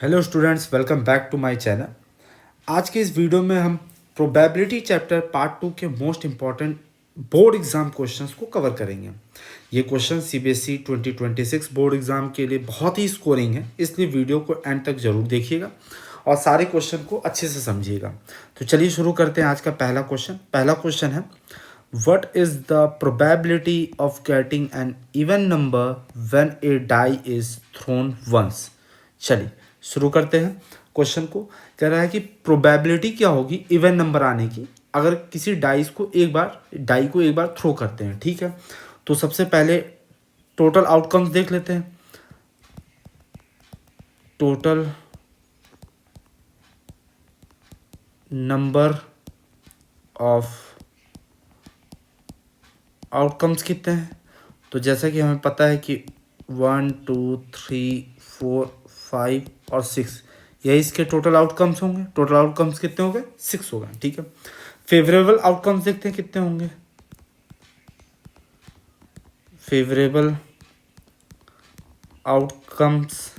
Hello students, welcome back to my channel. आज के इस वीडियो में हम प्रोबेबिलिटी चैप्टर पार्ट 2 के most important board exam questions को कवर करेंगे। ये क्वेश्चन सीबीएसई 2026 बोर्ड एग्जाम के लिए बहुत ही स्कोरिंग है, इसलिए वीडियो को एंड तक जरूर देखिएगा और सारे क्वेश्चन को अच्छे से समझिएगा। तो चलिए शुरू करते हैं आज का पहला क्वेश्चन। पहला क्वेश्चन है, What is the probability of getting an even number when a die is thrown once? चलिए शुरू करते हैं क्वेश्चन को। कह रहा है कि प्रोबेबिलिटी क्या होगी इवन नंबर आने की अगर किसी डाई को एक बार थ्रो करते हैं। ठीक है, तो सबसे पहले टोटल आउटकम्स देख लेते हैं। टोटल नंबर ऑफ आउटकम्स कितने हैं, तो जैसा कि हमें पता है कि 1 2 3 4 5 और 6 यही इसके टोटल आउटकम्स होंगे। टोटल आउटकम्स कितने हो गए? 6 हो गए। ठीक है, फेवरेबल आउटकम्स देखते हैं कितने होंगे। फेवरेबल आउटकम्स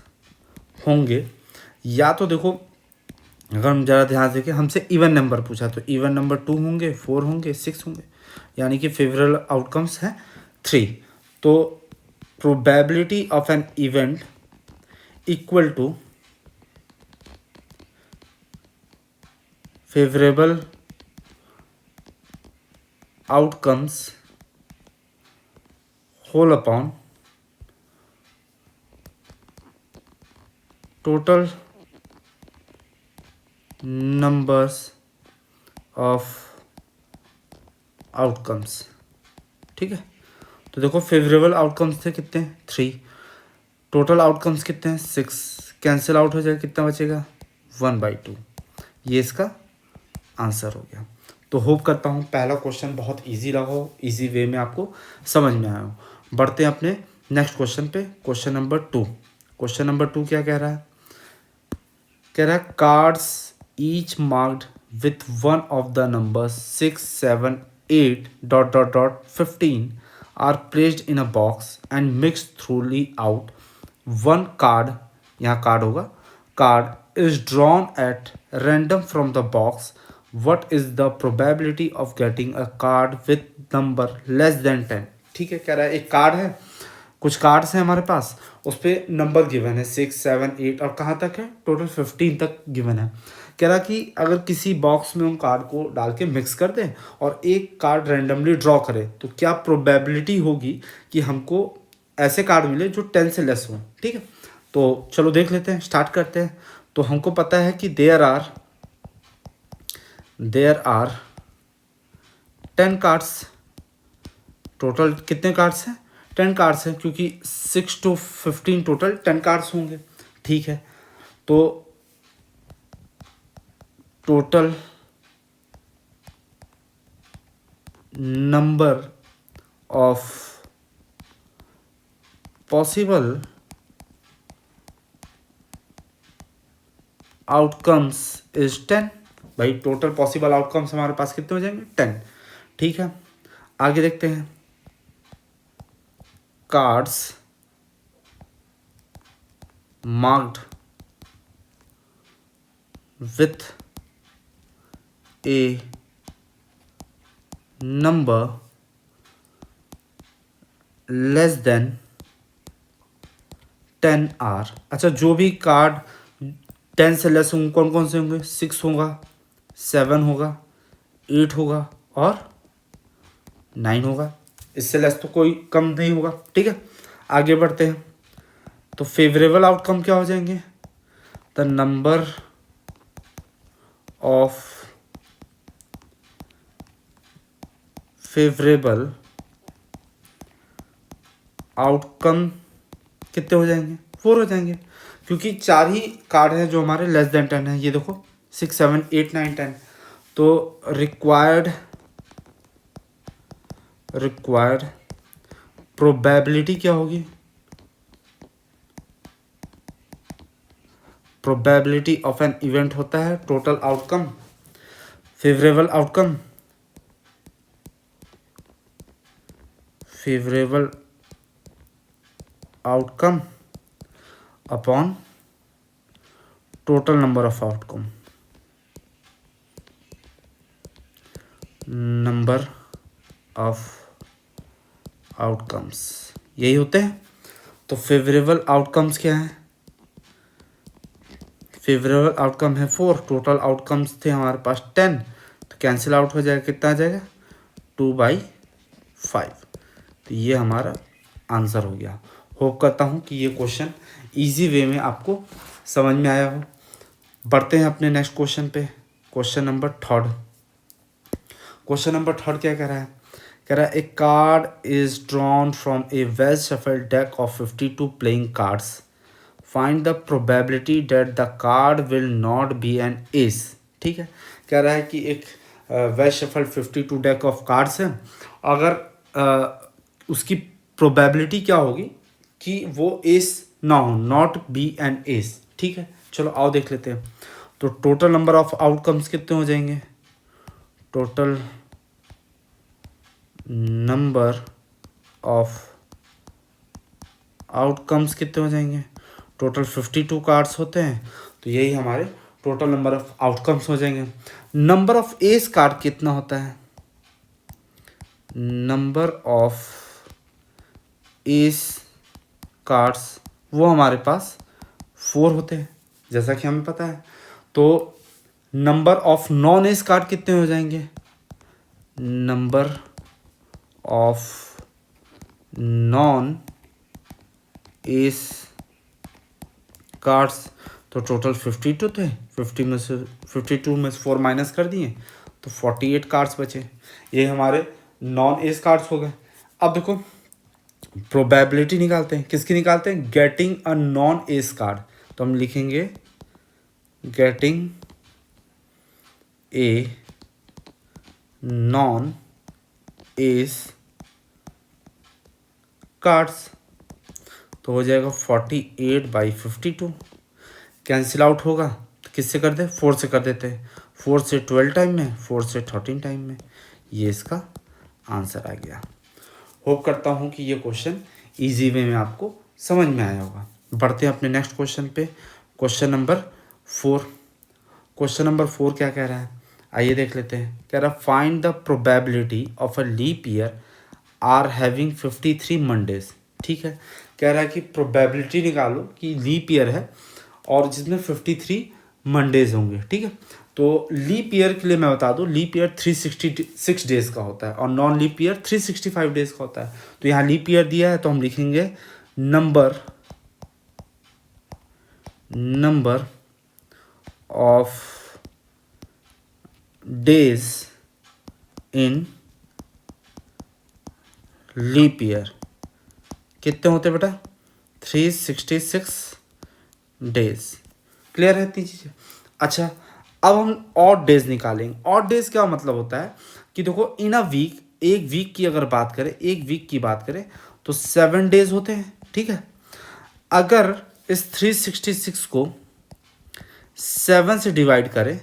होंगे, या तो देखो अगर हम ज़रा ध्यान से देखें, हमसे इवन नंबर पूछा तो इवन नंबर 2 होंगे, 4 होंगे, 6 होंगे, यानी कि फेवरेबल आउटकम्स हैं 3। तो probability of an event equal to favourable outcomes whole upon total numbers of outcomes. ठीक है, तो देखो फेवरेबल आउटकम्स थे कितने? 3। टोटल आउटकम्स कितने हैं? 6। कैंसिल आउट हो जाएगा, कितना बचेगा? 1/2। ये इसका आंसर हो गया। तो होप करता हूँ पहला क्वेश्चन बहुत इजी लगा हो, इजी वे में आपको समझ में आया हो। बढ़ते हैं अपने नेक्स्ट क्वेश्चन पे। Question number 2। क्वेश्चन नंबर 2 क्या कह रहा है? कह रहा है cards each marked with one of the numbers 6 7 8 dot dot dot 15 are placed in a box and mix thoroughly out one card, यहाँ कार्ड होगा, card is drawn at random from the box. What is the probability of getting a card with number less than 10? ठीक है, कह रहा है एक card है, कुछ कार्ड्स हैं हमारे पास, उस पर नंबर गिवन है 6 7 8 और कहाँ तक है? टोटल 15 तक गिवन है। कह रहा कि अगर किसी बॉक्स में उन कार्ड को डाल के मिक्स कर दें और एक कार्ड रैंडमली ड्रॉ करें तो क्या प्रोबेबिलिटी होगी कि हमको ऐसे कार्ड मिले जो 10 से लेस हों। ठीक है, तो चलो देख लेते हैं, स्टार्ट करते हैं। तो हमको पता है कि देयर आर 10 कार्ड्स। टोटल कितने कार्ड्स हैं? 10 कार्ड्स हैं, क्योंकि 6 to 15 टोटल 10 कार्ड्स होंगे। ठीक है, तो total number of possible outcomes is 10। भाई टोटल पॉसिबल आउटकम्स हमारे पास कितने हो जाएंगे? 10। ठीक है, आगे देखते हैं। Cards marked with a number less than 10 are. अच्छा, जो भी कार्ड 10 से लेस होंगे कौन कौन से होंगे? 6 होगा, 7 होगा, 8 होगा और 9 होगा। इससे लेस तो कोई कम नहीं होगा। ठीक है, आगे बढ़ते हैं। तो फेवरेबल आउटकम क्या हो जाएंगे? The number of favourable outcome कितने हो जाएंगे? 4 हो जाएंगे, क्योंकि 4 ही कार्ड हैं जो हमारे लेस देन 10 है। ये देखो 6 7 8 9 10। तो रिक्वायर्ड प्रोबेबिलिटी क्या होगी? प्रोबेबिलिटी ऑफ एन इवेंट होता है total outcome, favourable outcome upon total number of outcome, number of outcomes, यही होते हैं। तो फेवरेबल आउटकम्स क्या है? फेवरेबल आउटकम है 4, टोटल आउटकम्स थे हमारे पास 10, तो कैंसिल आउट हो जाएगा, कितना आ जाएगा 2/5। तो ये हमारा आंसर हो गया। होप करता हूँ कि ये क्वेश्चन इजी वे में आपको समझ में आया हो। बढ़ते हैं अपने नेक्स्ट क्वेश्चन पे। क्वेश्चन नंबर थर्ड क्या कह रहा है? कह रहा है a card is drawn from a well shuffled deck of 52 playing cards, find the probability that the card will not be an ace. ठीक है, कह रहा है कि एक well shuffled 52 deck of cards है, अगर उसकी प्रोबेबिलिटी क्या होगी कि वो एस ना हो, नॉट बी एन एस। ठीक है, चलो आओ देख लेते हैं। तो टोटल नंबर ऑफ आउटकम्स कितने हो जाएंगे? टोटल नंबर ऑफ आउटकम्स कितने हो जाएंगे? टोटल 52 कार्ड्स होते हैं, तो यही हमारे टोटल नंबर ऑफ आउटकम्स हो जाएंगे। नंबर ऑफ एस कार्ड कितना होता है? नंबर ऑफ एस कार्ड्स वो हमारे पास 4 होते हैं, जैसा कि हमें पता है। तो number of non S card कितने हो जाएंगे? Number of non S cards तो टोटल 52 थे, 52 में से 4 माइनस कर दिए तो 48 कार्ड्स बचे। ये हमारे नॉन एस कार्ड्स हो गए। अब देखो प्रोबेबिलिटी निकालते हैं, किसकी निकालते हैं? Getting a non S card. तो हम लिखेंगे getting a non S cards, तो हो जाएगा 48/52। कैंसिल आउट होगा तो किससे कर दे? 4 से कर देते हैं। 4 से 12 टाइम में, 4 से 13 टाइम में, ये इसका आंसर आ गया। होप करता हूँ कि ये क्वेश्चन इजी वे में आपको समझ में आया होगा। बढ़ते हैं अपने नेक्स्ट क्वेश्चन पे। क्वेश्चन नंबर 4 क्या कह रहा है? आइए देख लेते हैं। कह रहा है find the probability of a leap year are having 53 Mondays. ठीक है, कह रहा है कि प्रोबेबिलिटी निकालो कि लीप ईयर है और जिसमें 53 मंडेज होंगे। ठीक है, तो लीप ईयर के लिए मैं बता दूं, लीप ईयर 366 डेज का होता है और नॉन लीप ईयर 365 डेज का होता है। तो यहाँ लीप ईयर दिया है तो हम लिखेंगे number of days in leap year कितने होते हैं बेटा? 366 डेज। क्लियर है इतनी चीज़ें? अच्छा, अब हम ऑड डेज निकालेंगे। ऑड डेज क्या मतलब होता है कि देखो इन अ वीक, एक वीक की अगर बात करें, एक वीक की बात करें तो 7 डेज होते हैं। ठीक है, अगर इस 366 को 7 से डिवाइड करें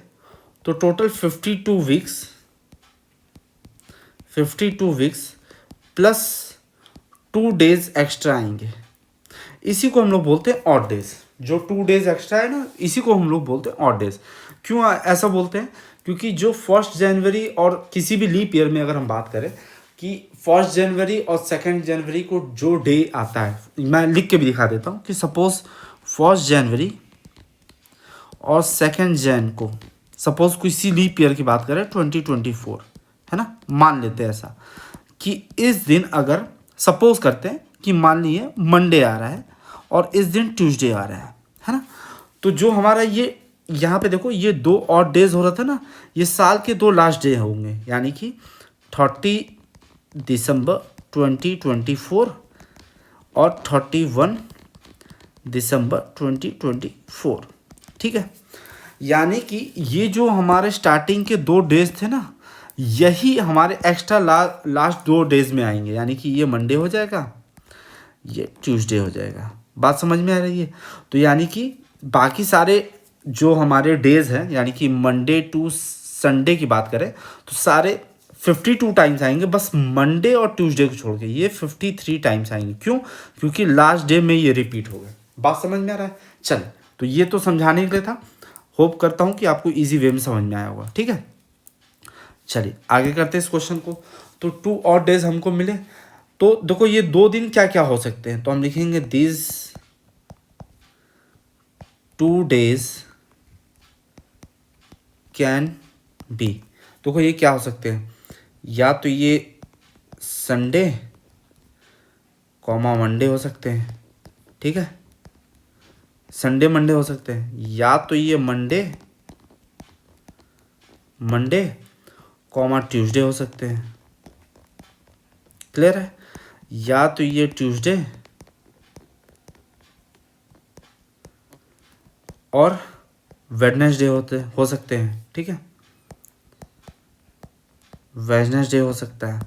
तो total 52 weeks plus 2 days extra आएंगे। इसी को हम लोग बोलते हैं ऑड डेज। जो 2 डेज एक्स्ट्रा है ना, इसी को हम लोग बोलते हैं ऑड डेज। क्यों ऐसा बोलते हैं? क्योंकि जो 1 जनवरी और किसी भी लीप ईयर में अगर हम बात करें कि 1 जनवरी और 2 जनवरी को जो डे आता है, मैं लिख के भी दिखा देता हूँ कि सपोज 1 जनवरी और 2 जन को, सपोज किसी लीप ईयर की बात करें 2024, है ना, मान लेते हैं ऐसा कि इस दिन अगर सपोज करते हैं कि मान लीजिए मंडे आ रहा है और इस दिन ट्यूसडे आ रहा है ना, तो जो हमारा ये यहाँ पे देखो ये 2 ऑड डेज हो रहा था ना, ये साल के 2 लास्ट डे होंगे, यानी कि 30 दिसंबर 2024 और 31 दिसंबर 2024। ठीक है, यानी कि ये जो हमारे स्टार्टिंग के 2 डेज थे ना, यही हमारे एक्स्ट्रा लास्ट 2 डेज में आएंगे, यानी कि ये मंडे हो जाएगा, ये ट्यूसडे हो जाएगा। बात समझ में आ रही है? तो यानी कि बाकी सारे जो हमारे डेज हैं, यानी कि मंडे टू संडे की बात करें तो सारे 52 टाइम्स आएंगे, बस मंडे और ट्यूसडे को छोड़ के ये 53 टाइम्स आएंगे। क्यों? क्योंकि लास्ट डे में ये रिपीट हो गए। बात समझ में आ रहा है? चल तो ये तो समझाने के लिए था, होप करता हूँ कि आपको इजी वे में समझ में आया होगा। ठीक है, चलिए आगे करते हैं इस क्वेश्चन को। तो 2 और डेज हमको मिले, तो देखो ये 2 दिन क्या क्या हो सकते हैं, तो हम लिखेंगे दिस 2 days कैन बी। देखो ये क्या हो सकते हैं, या तो ये संडे कॉमा मंडे हो सकते हैं। ठीक है, संडे मंडे हो सकते हैं, या तो ये मंडे कॉमा ट्यूसडे हो सकते हैं। क्लियर है, या तो ये ट्यूसडे और वेडनेसडे हो सकते हैं। ठीक है, वेडनेसडे हो सकता है,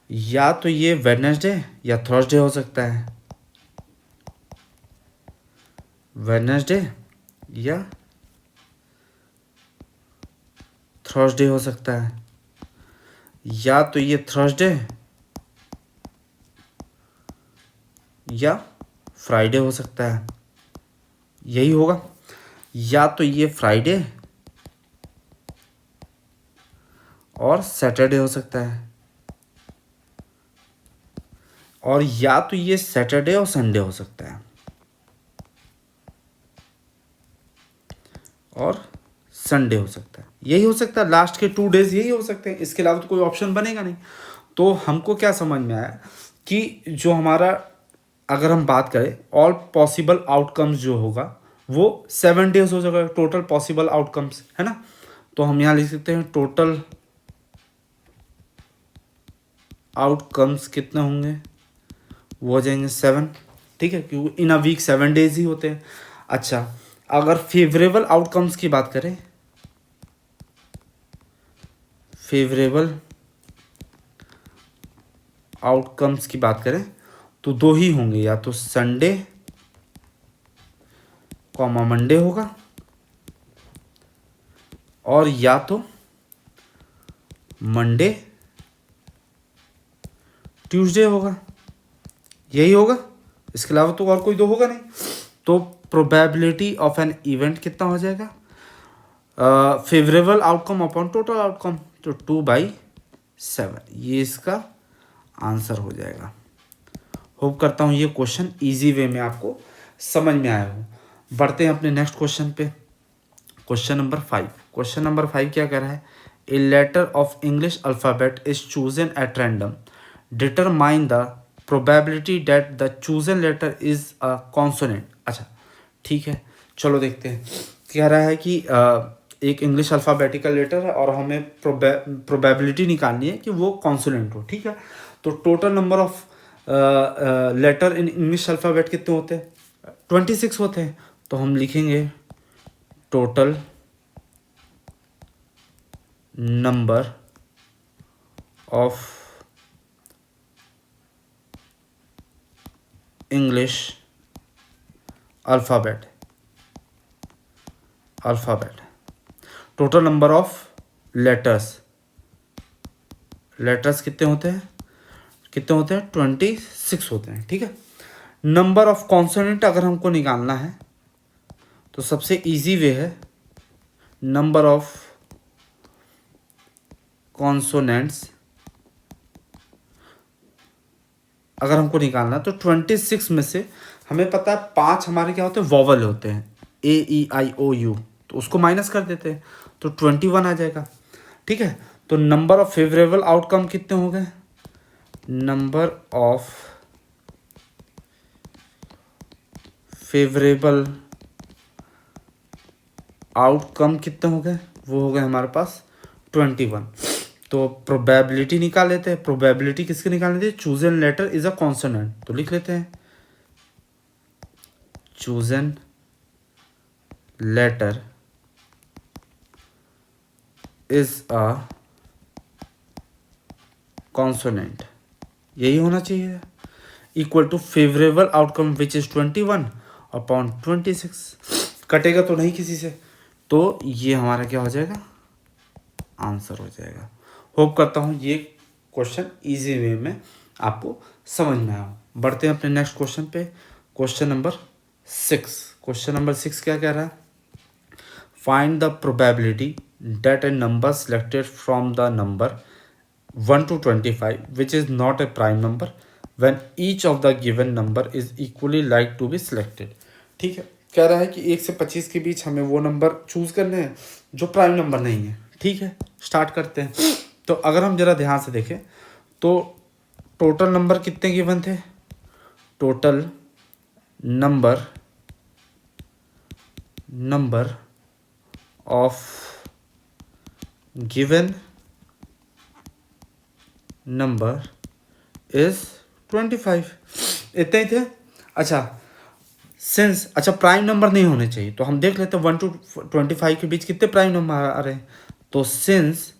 या तो ये वेडनेसडे या थर्सडे हो सकता है। वेडनेसडे या थर्सडे हो सकता है, या तो ये थर्सडे या फ्राइडे हो सकता है, यही होगा। या तो ये फ्राइडे और सैटरडे हो सकता है, और या तो ये सैटरडे और संडे हो सकता है, और संडे हो सकता है, यही हो सकता है। लास्ट के 2 days यही हो सकते हैं, इसके अलावा तो कोई ऑप्शन बनेगा नहीं। तो हमको क्या समझ में आया कि जो हमारा, अगर हम बात करें ऑल पॉसिबल आउटकम्स जो होगा वो 7 days हो जाएगा, टोटल पॉसिबल आउटकम्स, है ना। तो हम यहाँ लिख सकते हैं टोटल आउटकम्स कितने होंगे, वो हो जाएंगे 7। ठीक है, क्योंकि इन अ वीक 7 days ही होते हैं। अच्छा, अगर फेवरेबल आउटकम्स की बात करें, फेवरेबल आउटकम्स की बात करें तो 2 ही होंगे, या तो संडे कॉमा मंडे होगा, और या तो मंडे ट्यूसडे होगा, यही होगा। इसके अलावा तो और कोई 2 होगा नहीं। तो प्रोबेबिलिटी ऑफ एन इवेंट कितना हो जाएगा, favourable outcome upon total outcome, तो 2/7, ये इसका आंसर हो जाएगा। होप करता हूँ ये क्वेश्चन इजी वे में आपको समझ में आया हो। बढ़ते हैं अपने नेक्स्ट क्वेश्चन पे, क्वेश्चन नंबर 5। क्वेश्चन नंबर 5 क्या कह रहा है, a letter of English alphabet is chosen at random, determine the probability that the chosen letter is a consonant. अच्छा ठीक है, चलो देखते हैं। कह रहा है कि एक इंग्लिश अल्फ़ाबेटिकल लेटर है और हमें प्रोबेबिलिटी निकालनी है कि वो कॉन्सोनेंट हो। ठीक है, तो total number of letter in English alphabet कितने होते हैं, 26 होते हैं। तो हम लिखेंगे total number of English alphabet, total number of letters कितने होते हैं, 26 होते हैं। ठीक है, नंबर ऑफ कॉन्सोनेंट अगर हमको निकालना है तो सबसे इजी वे है नंबर ऑफ कॉन्सोनेंट्स अगर हमको निकालना, तो 26 में से हमें पता है 5 हमारे क्या होते हैं, वॉवल होते हैं, AEIOU, तो उसको माइनस कर देते हैं तो 21 आ जाएगा। ठीक है, तो नंबर ऑफ फेवरेबल आउटकम कितने हो गए, नंबर ऑफ फेवरेबल आउटकम कितने हो गए, वो हो गए हमारे पास 21। तो प्रोबेबिलिटी निकाल लेते हैं। प्रोबेबिलिटी किसकी निकालनी थी, chosen letter is a consonant, तो लिख लेते हैं chosen letter is a consonant, यही होना चाहिए, equal to favourable outcome which is 21 upon 26। कटेगा तो नहीं किसी से, तो ये हमारा क्या हो जाएगा, आंसर हो जाएगा। होप करता हूँ ये क्वेश्चन इजी वे में आपको समझ में आया। बढ़ते हैं अपने नेक्स्ट क्वेश्चन पे, क्वेश्चन नंबर 6। क्वेश्चन नंबर 6 क्या कह रहा है? Find the probability that a number selected from the number 1 to 25 which is not a prime number when each of the given number is equally like to be selected. ठीक है, कह रहा है कि 1 से 25 के बीच हमें वो नंबर चूज करने हैं जो प्राइम नंबर नहीं है. ठीक है, स्टार्ट करते हैं. तो अगर हम जरा ध्यान से देखें तो टोटल नंबर कितने गिवन थे? Total number of given number is 25. इतने ही थे. अच्छा, अच्छा प्राइम नंबर नहीं होने चाहिए तो हम देख लेते हैं 1 to 25 के बीच कितने प्राइम नंबर आ रहे हैं. तो सिंस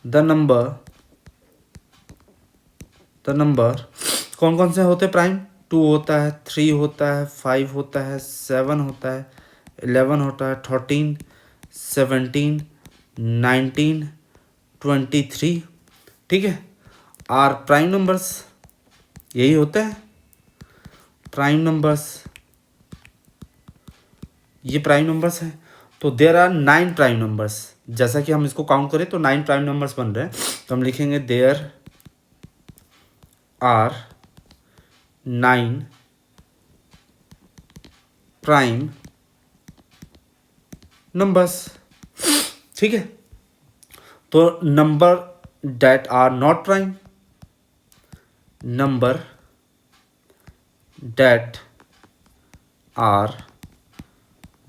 द नंबर कौन कौन से होते प्राइम? 2 होता है, 3 होता है, 5 होता है, 7 होता है, 11 होता है, 13, 17, 19, 23. ठीक है, आर प्राइम नंबर्स यही होते हैं. प्राइम नंबर्स, ये प्राइम नंबर्स हैं. तो देयर आर 9 प्राइम नंबर्स. जैसा कि हम इसको काउंट करें तो 9 प्राइम नंबर्स बन रहे हैं. तो हम लिखेंगे देयर आर 9 प्राइम नंबर्स. ठीक है, तो number that are not prime, number that are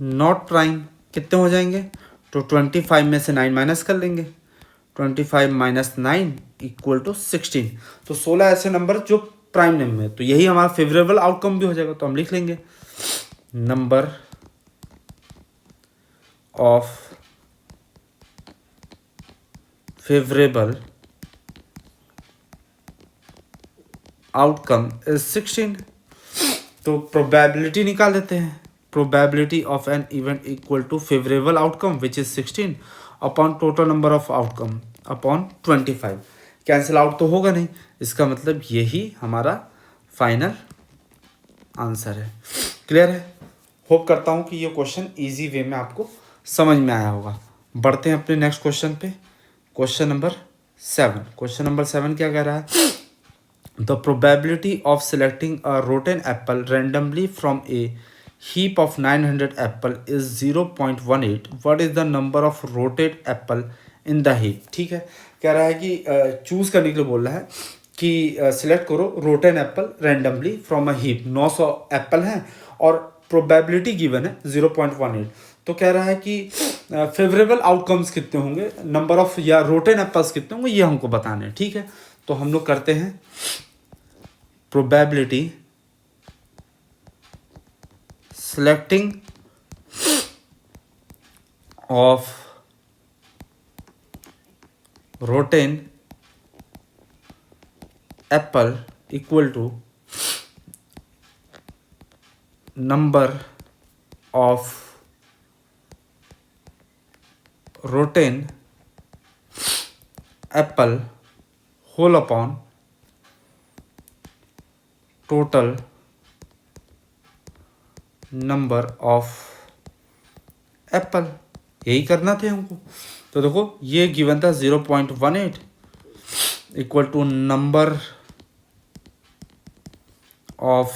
not prime कितने हो जाएंगे? तो 25 में से 9 माइनस कर लेंगे. 25 माइनस 9 इक्वल टू 16. तो 16 ऐसे नंबर जो प्राइम नंबर है. तो यही हमारा फेवरेबल आउटकम भी हो जाएगा. तो हम लिख लेंगे number of favourable outcome is 16. तो प्रोबेबिलिटी निकाल देते हैं. Probability of an event equal to favourable outcome which is 16 upon total number of outcome upon 25. Cancel out तो होगा नहीं, इसका मतलब यही हमारा फाइनल आंसर है. क्लियर है? होप करता हूँ कि ये क्वेश्चन इजी वे में आपको समझ में आया होगा. बढ़ते हैं अपने नेक्स्ट क्वेश्चन पे. Question number 7. क्वेश्चन नंबर 7 क्या कह रहा है? The probability of selecting a rotten Apple randomly from A heap of 900 apple is 0.18. what is the number of rotate apple in the heap? ठीक है, कह रहा है कि चूज करने के लिए बोल रहा है कि सिलेक्ट करो rotten Apple randomly from a heap. 900 Apple हैं और प्रोबेबिलिटी गिवन है 0.18. तो कह रहा है कि फेवरेबल आउटकम्स कितने होंगे, नंबर ऑफ या रोटेन एप्पल्स कितने होंगे, ये हमको बताने हैं. ठीक है, तो हम लोग करते हैं probability selecting of rotten apple equal to number of rotten apple whole upon total number of Apple. यही करना थे हमको. तो देखो ये गिवन था 0.18 equal to number of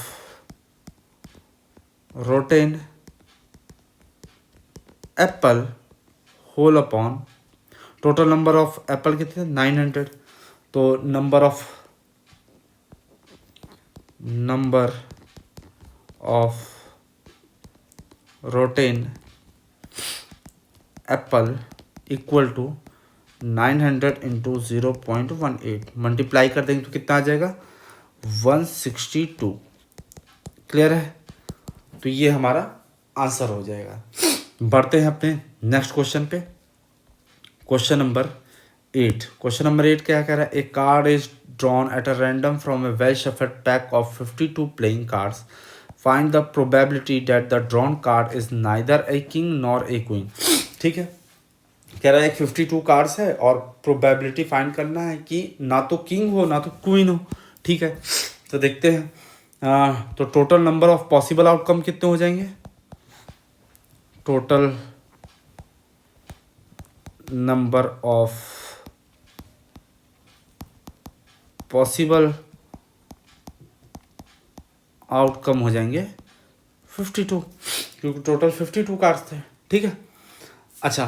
rotten apple whole upon total number of apple कितने? 900. तो number of rotten apple equal to 900 into 0.18. Multiply कर देंगे तो कितना आ जाएगा? 162. क्लियर है? तो ये हमारा आंसर हो जाएगा. बढ़ते हैं अपने नेक्स्ट क्वेश्चन पे. Question number 8. क्वेश्चन नंबर 8 क्या कह रहा है? A card is drawn at a random from a well shuffled pack of 52 playing cards. Find the probability that the drawn card is neither a king nor a queen. ठीक है, कह रहा है 52 cards है और प्रोबेबिलिटी फाइंड करना है कि ना तो किंग हो ना तो क्वीन हो. ठीक है, तो देखते हैं तो total number of possible outcome कितने हो जाएंगे? Total number of possible outcome हो जाएंगे 52, क्योंकि टोटल 52 कार्ड्स थे। ठीक है। अच्छा,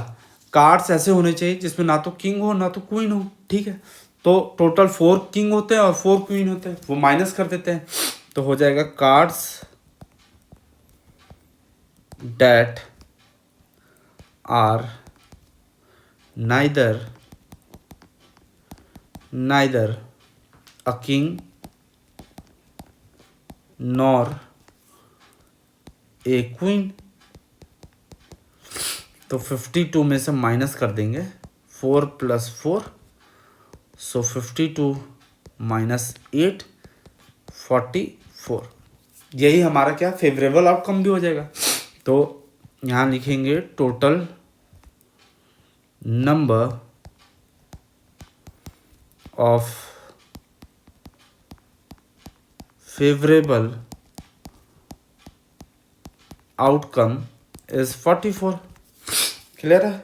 कार्ड्स ऐसे होने चाहिए जिसमें ना तो किंग हो ना तो क्वीन हो। ठीक है। तो टोटल 4 किंग होते हैं और 4 क्वीन होते हैं, वो माइनस कर देते हैं, तो हो जाएगा cards that are neither a king nor a queen. तो 52 में से माइनस कर देंगे 4 + 4, सो 52 - 8 44। यही हमारा क्या फेवरेबल आउटकम भी हो जाएगा। तो यहाँ लिखेंगे total number of favourable outcome is 44। Clear है।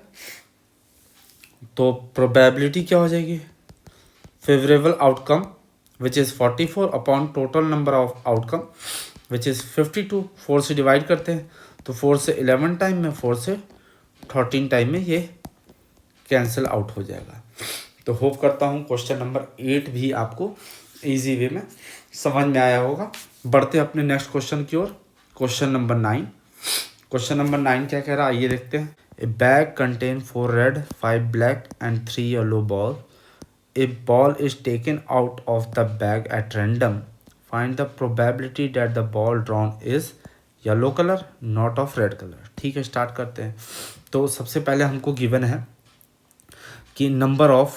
तो प्रोबेबिलिटी क्या हो जाएगी? Favourable outcome which is 44 upon total number of outcome which is 52। 4 से डिवाइड करते हैं तो 4 से 11 टाइम में, 4 से 13 टाइम में ये कैंसिल आउट हो जाएगा। तो होप करता हूँ क्वेश्चन नंबर 8 भी आपको इजी वे में समझ में आया होगा। बढ़ते अपने नेक्स्ट क्वेश्चन की ओर। Question number 9। क्वेश्चन नंबर 9 क्या कह रहा है आइए देखते हैं। A bag contain 4 red 5 black and 3 yellow ball. A ball is taken out of the bag at random. Find the probability that the ball drawn is yellow color, not of red color. ठीक है, start करते हैं। तो सबसे पहले हमको given है कि number of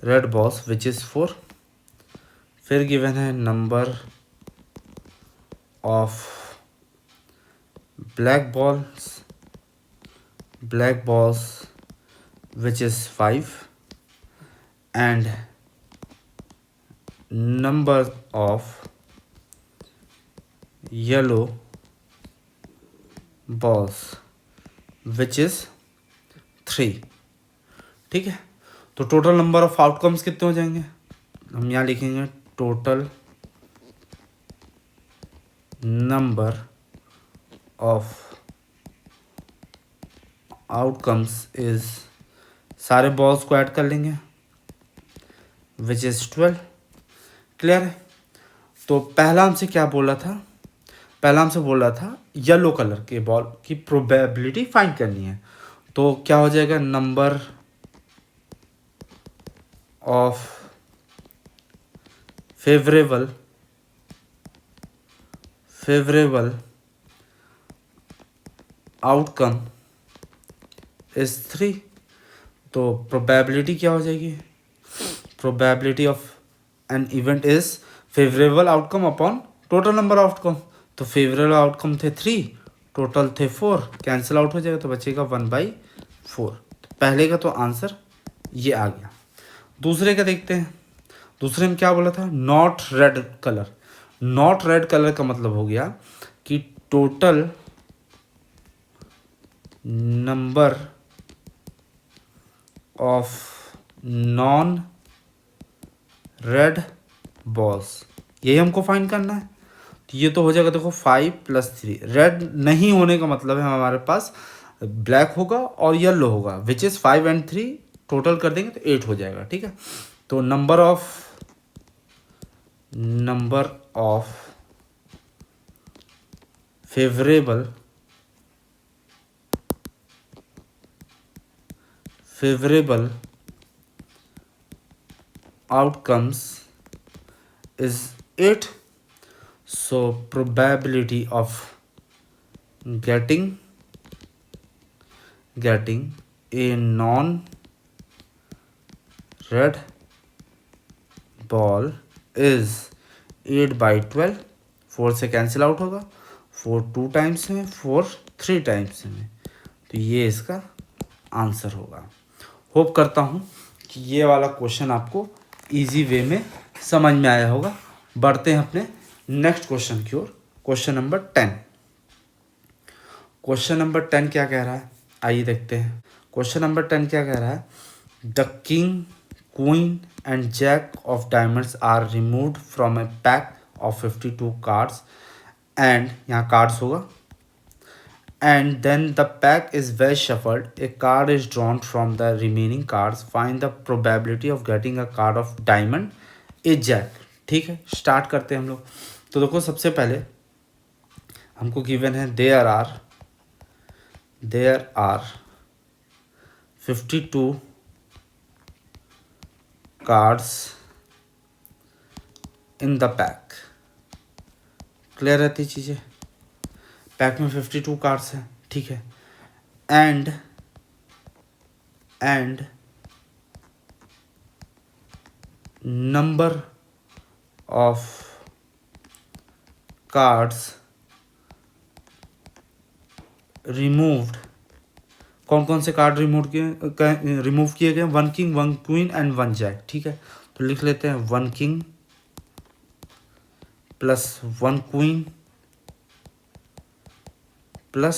red balls which is 4। फिर गिवन है number of black balls which is 5 and number of yellow balls which is 3। ठीक है। तो टोटल नंबर ऑफ आउटकम्स कितने हो जाएंगे? हम यहाँ लिखेंगे total number of outcomes is, सारे बॉल्स को ऐड कर लेंगे विच इज़ 12। क्लियर है। तो पहला हमसे क्या बोला था? पहला हमसे बोल रहा था येलो कलर के बॉल की प्रोबेबिलिटी फाइंड करनी है। तो क्या हो जाएगा? Number of favourable outcome is 3। तो प्रोबेबिलिटी क्या हो जाएगी? Probability of an event is favourable outcome upon total number outcome. तो फेवरेबल आउटकम थे 3, टोटल थे 4, कैंसिल आउट हो जाएगा तो बचेगा 1/4। पहले का तो आंसर ये आ गया। दूसरे का देखते हैं। दूसरे में क्या बोला था? Not red colour. Not red colour का मतलब हो गया कि total number of non red balls, यही हमको फाइंड करना है। तो ये तो हो जाएगा देखो 5 + 3। रेड नहीं होने का मतलब है हमारे पास ब्लैक होगा और येलो होगा विच इज़ 5 और 3 टोटल कर देंगे तो 8 हो जाएगा। ठीक है। तो number of favourable outcomes is 8. So probability of getting a non red ball is 8/12। 4 से कैंसिल आउट होगा, 4 2 टाइम्स में, 4 3 टाइम्स में, तो ये इसका आंसर होगा। होप करता हूँ कि ये वाला क्वेश्चन आपको इजी वे में समझ में आया होगा। बढ़ते हैं अपने नेक्स्ट क्वेश्चन की ओर। Question number 10। क्वेश्चन नंबर 10 क्या कह रहा है, आइए देखते हैं। क्वेश्चन नंबर 10 क्या कह रहा है, the king, queen and jack of diamonds are removed from a pack of 52 cards and, यहाँ कार्ड्स होगा, and then the pack is well shuffled, a card is drawn from the remaining cards, find the probability of getting a card of diamond a jack। ठीक है, start करते हैं हम लोग। तो देखो सबसे पहले हमको गिवन है there are 52 cards in the pack. Clear रहती चीज़ें, पैक में 52 कार्ड्स हैं, ठीक है। And number of cards removed, कौन कौन से कार्ड रिमूव किए गए, 1 किंग 1 क्वीन एंड 1 जैक। ठीक है, तो लिख लेते हैं 1 king plus 1 queen plus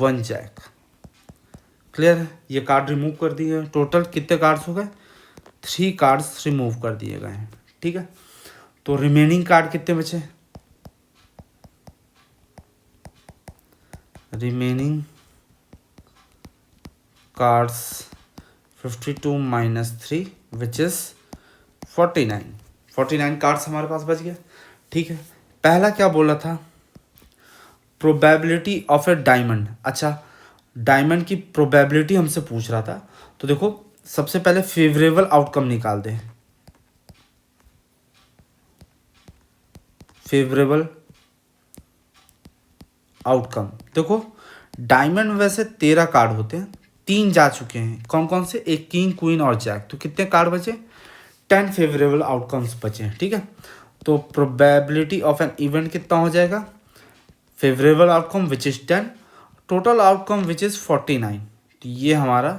1 jack. Clear है, ये कार्ड रिमूव कर दिए गए। टोटल कितने कार्ड्स हो गए, 3 कार्ड्स रिमूव कर दिए गए हैं। ठीक है, तो रिमेनिंग कार्ड कितने बचे, remaining cards 52 minus 3 which is 49 cards हमारे पास बच गए। ठीक है, पहला क्या बोला था, प्रोबेबिलिटी ऑफ ए डायमंड। अच्छा, डायमंड की प्रोबेबिलिटी हमसे पूछ रहा था, तो देखो सबसे पहले फेवरेबल आउटकम निकाल दें। फेवरेबल आउटकम, देखो डायमंड वैसे 13 कार्ड होते हैं, 3 जा चुके हैं, कौन कौन से, एक किंग क्वीन और जैक, तो कितने कार्ड बचे, 10 फेवरेबल आउटकम्स बचे हैं। ठीक है, तो प्रोबेबिलिटी ऑफ एन इवेंट कितना हो जाएगा, favourable outcome which is 10, total outcome which is 49। तो ये हमारा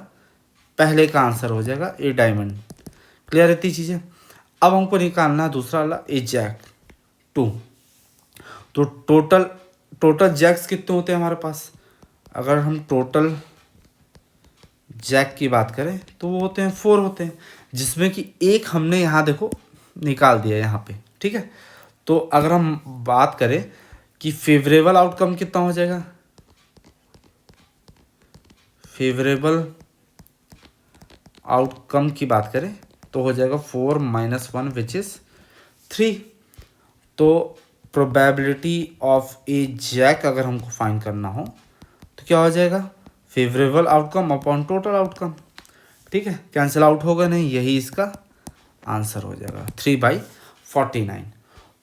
पहले का आंसर हो जाएगा, ए डायमंड। क्लियर रहती चीज़ें। अब हमको निकालना है दूसरा वाला, ए जैक 2। तो टोटल जैक्स कितने होते हैं हमारे पास, अगर हम टोटल जैक की बात करें तो वो होते हैं 4 होते हैं, जिसमें कि एक हमने यहाँ देखो निकाल दिया यहाँ पे। ठीक है, तो अगर हम बात करें कि फेवरेबल आउटकम कितना हो जाएगा, फेवरेबल आउटकम की बात करें तो हो जाएगा 4 माइनस 1 विच इज 3। तो प्रोबेबिलिटी ऑफ ए जैक अगर हमको फाइंड करना हो तो क्या हो जाएगा, favourable outcome upon total outcome. ठीक है, कैंसिल आउट होगा नहीं, यही इसका आंसर हो जाएगा 3/49।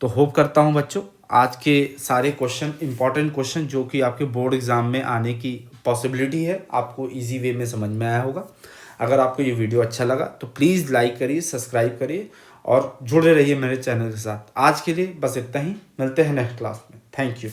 तो होप करता हूँ बच्चों आज के सारे क्वेश्चन, इंपॉर्टेंट क्वेश्चन जो कि आपके बोर्ड एग्जाम में आने की पॉसिबिलिटी है, आपको इजी वे में समझ में आया होगा। अगर आपको ये वीडियो अच्छा लगा तो प्लीज़ लाइक करिए, सब्सक्राइब करिए और जुड़े रहिए मेरे चैनल के साथ। आज के लिए बस इतना ही, मिलते हैं नेक्स्ट क्लास में। Thank you.